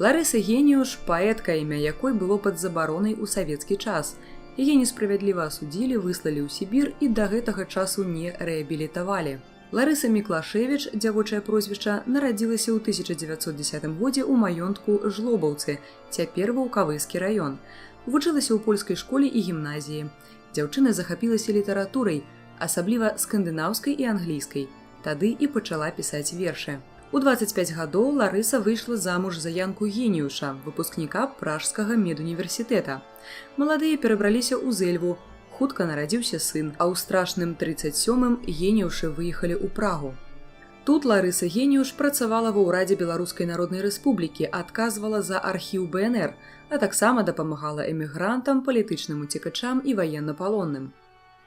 Ларыса Геніуш – паэтка, імя якой было пад забаронай у савецкі час. Яе несправядліва асудзілі, выслалі ў Сібір і да гэтага часу не рэабілітавалі. Ларыса Міклашевіч, дзявочае прозвішча, нарадзілася ў 1910 годзе ў маёнтку Жлобаўцы, цяпер Ваўкавыскі раён. Вучылася ў польскай школе і гімназіі. Дзяўчына захапілася літаратурай, асабліва скандынаўскай і англійскай. Тады і пачала пісаць вершы. У 25 гадоў Ларыса выйшла замуж за Янку Геніуша, выпускніка Пражскага медуніверсітэта. Маладыя перабраліся ў Зэльву. Хутка нарадзіўся сын, а ў страшным 37-м Геніушы выехалі ў Прагу. Тут Ларыса Геніуш працавала ва ўрадзе Беларускай Народнай Рэспублікі, адказвала за архіў БНР, а таксама дапамагала эмігрантам, палітычным уцекачам і ваеннапалонным.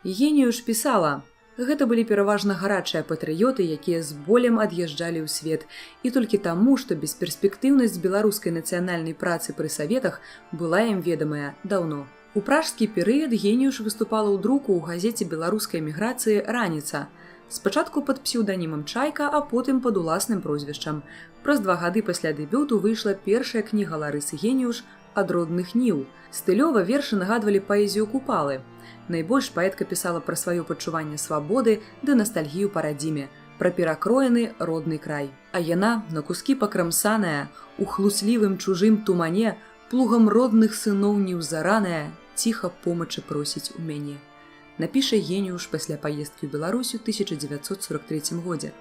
Геніуш пісала: «Гэта былі пераважна гарачыя патрыёты, якія з болем ад'язджалі ў свет, і толькі таму, што бесперспектыўнасць беларускай нацыянальнай працы пры саветах была ім ведамая даўно». У пражскі перыяд Геніуш выступала ў друку ў газеце беларускай эміграцыі «Раніца». Спачатку пад псеўданімам Чайка, а потым пад уласным прозвішчам. Праз 2 гады пасля дэбюту выйшла першая кніга Ларысы Геніуш «Ад родных ніў». Стылёва вершы нагадвалі паэзію Купалы. Найбольш паэтка пісала пра сваё пачуванне свабоды ды настальгію па радзіме, пра перакроены родны край. А яна, на кускі пакрамсаная, у хлуслівым чужым тумане, плугам родных сыноў неўзараная, ціха помачы просіць у мяне. Напіша Геніуш пасля паездкі ў Беларусь у 1943 годзе.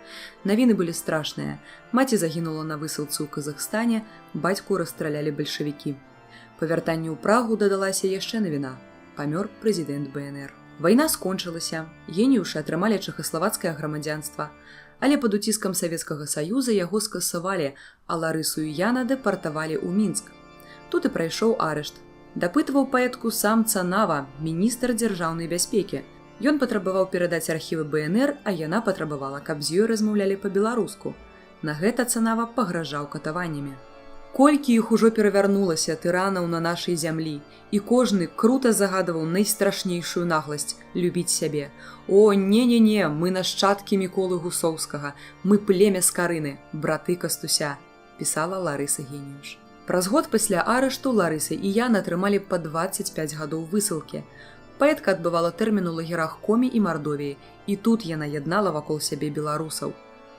Навіны былі страшныя. Маці загінула на высылцы ў Казахстане, бацьку расстралялі бальшавікі. Па вяртанні ў Прагу дадалася яшчэ навіна. Памёр прэзідэнт БНР. Вайна скончылася. Геніушы атрымалі чэхаславацкае грамадзянства. Але пад уціскам Савецкага Саюза яго скасавалі, а Ларысу і Яна дэпартавалі ў Мінск. Тут і прайшоў арышт. Дапытваў паэтку сам Цанава, міністр дзяржаўнай бяспекі. Ён патрабаваў перадаць архівы БНР, а яна патрабавала, каб з ёй размаўлялі па-беларуску. На гэта Цанава пагражаў катаваннямі. Колькі іх ужо перавярнулася тыранаў на нашай зямлі, і кожны крута загадаваў найстрашнейшую нагласць – любіць сябе. О, не-не-не, мы нашчадкі Міколы Гусоўскага, мы племя Скарыны, браты Кастуся, пісала Ларыса Геніуш. Праз год пасля арышту Ларыса і Яна атрымалі па 25 гадоў высылкі. Паэтка адбывала тэрмін у лагерах Комі і Мардовіі, і тут яна яднала вакол сябе беларусаў.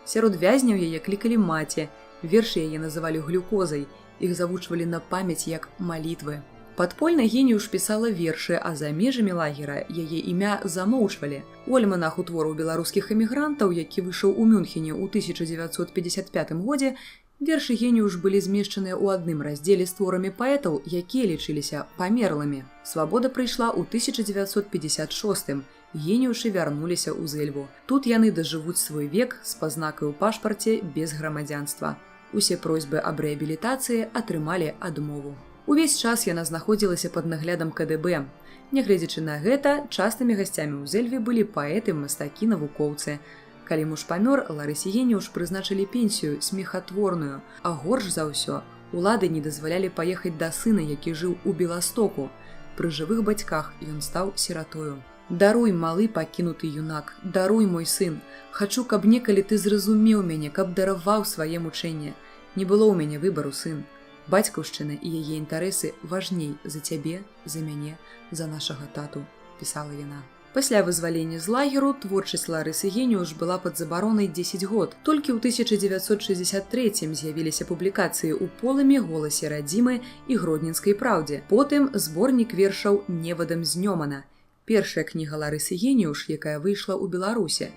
Сярод вязняў яе клікалі маці, вершы яе называлі глюкозай, іх завучвалі на памяць як малітвы. Падпольна Геніуш пісала вершы, а за межамі лагера яе імя замоўчвалі. У альманаху твораў беларускіх эмігрантаў, які выйшаў у Мюнхене ў 1955 годзе, вершы Геніуш былі змешчаныя ў адным раздзеле з творамі паэтаў, якія лічыліся памерлымі. Свабода прыйшла ў 1956. Геніушы вярнуліся ў Зэльву. Тут яны дажывуць свой век з пазнакай у пашпарце без грамадзянства. Усе просьбы аб рэабілітацыі атрымалі адмову. Увесь час яна знаходзілася пад наглядам КДБ. Нягледзячы на гэта, частымі гасцямі ў Зэльве былі паэты, мастакі, навукоўцы. Калі муж памёр, Ларысе Геніуш прызначылі пенсію смехатворную, а горш за ўсё, улады не дазвалялі паехаць да сына, які жыў у Беластоку. Пры жывых бацьках ён стаў сіратою. «Даруй, малы пакінуты юнак, даруй, мой сын. Хачу, каб некалі ты зразумеў мяне, каб дараваў свае мучэнне. Не было ў мяне выбару, сын. Бацькаўшчына і яе інтарэсы важней за цябе, за мяне, за нашага тату», пісала яна. Пасля вызвалення з лагеру творчасць Ларысы Геніуш была пад забаронай 10 год. Толькі ў 1963 з'явіліся публікацыі ў «Полымі», «Голасе радзімы» і «Гродненскай праўдзе». Потым зборнік вершаў «Невадам знёмана». Першая кніга Ларысы Геніуш, якая выйшла ў Беларусе.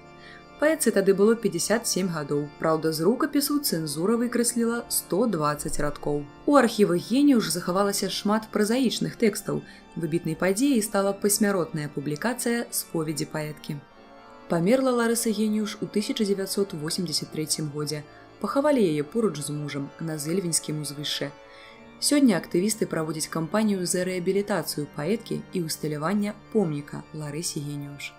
Паэтцы тады было 57 гадоў. Праўда, з рукапісу цэнзура выкрэсліла 120 радкоў. У архівах Геніуш захавалася шмат празаічных тэкстаў. Выбітнай падзеяй стала пасмяротная публікацыя споведзі паэткі. Памерла Ларыса Геніуш у 1983 годзе. Пахавалі яе поруч з мужам на Зэльвінскім узвышшы. Сёння актывісты праводзяць кампанію за рэабілітацыю паэткі і ўсталявання помніка Ларысе Геніуш.